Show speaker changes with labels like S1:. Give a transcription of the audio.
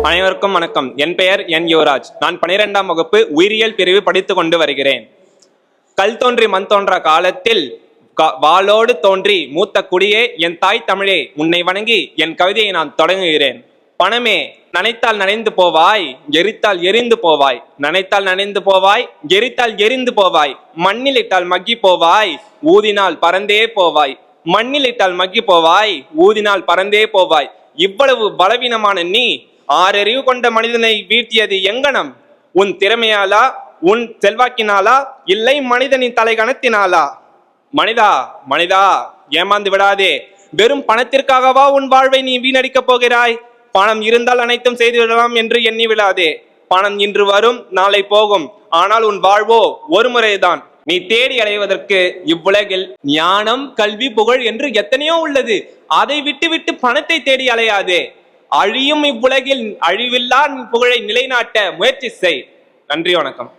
S1: அனைவருக்கும் வணக்கம். என் பெயர் என் யுவராஜ். நான் 12ஆம் வகுப்பு உயிரியல் பிரிவு படித்துக் கொண்டு வருகிறேன். கல் தோன்றி மண் தோன்ற காலத்தில் வாளோடு தோன்றி மூத்த குடியே என் தாய் தமிழே உன்னை வணங்கி என் கவிதையை நான் தொடங்குகிறேன். பணமே நனைத்தால் நனைந்து போவாய், எரித்தால் எரிந்து போவாய். நனைத்தால் நனைந்து போவாய், எரித்தால் எரிந்து போவாய். மண்ணில் இட்டால் மக்கி போவாய், ஊதினால் பறந்தே போவாய். மண்ணில் இட்டால் மக்கி போவாய், ஊதினால் பறந்தே போவாய். இவ்வளவு பலவீனமான நீ ஆறறிவு கொண்ட மனிதனை வீழ்த்தியது எங்கனம்? உன் திறமையாலா, உன் செல்வாக்கினாலா, இல்லை மனிதனின் தலை கணத்தினாலா? மனிதா மனிதா, ஏமாந்து விடாதே. வெறும் பணத்திற்காகவா உன் வாழ்வை நீ வீணடிக்கப் போகிறாய்? பணம் இருந்தால் அனைத்தும் செய்து விடலாம் என்று எண்ணி விடாதே. பணம் இன்று வரும், நாளை போகும். ஆனால் உன் வாழ்வோ ஒரு முறைதான். நீ தேடி அடைவதற்கு இவ்வுலகில் ஞானம், கல்வி, புகழ் என்று எத்தனையோ உள்ளது. அதை விட்டு பணத்தை தேடி அலையாதே. அழியும் இவ்வுலகில் அழிவில்லா புகழை நிலைநாட்ட முயற்சி செய். நன்றி, வணக்கம்.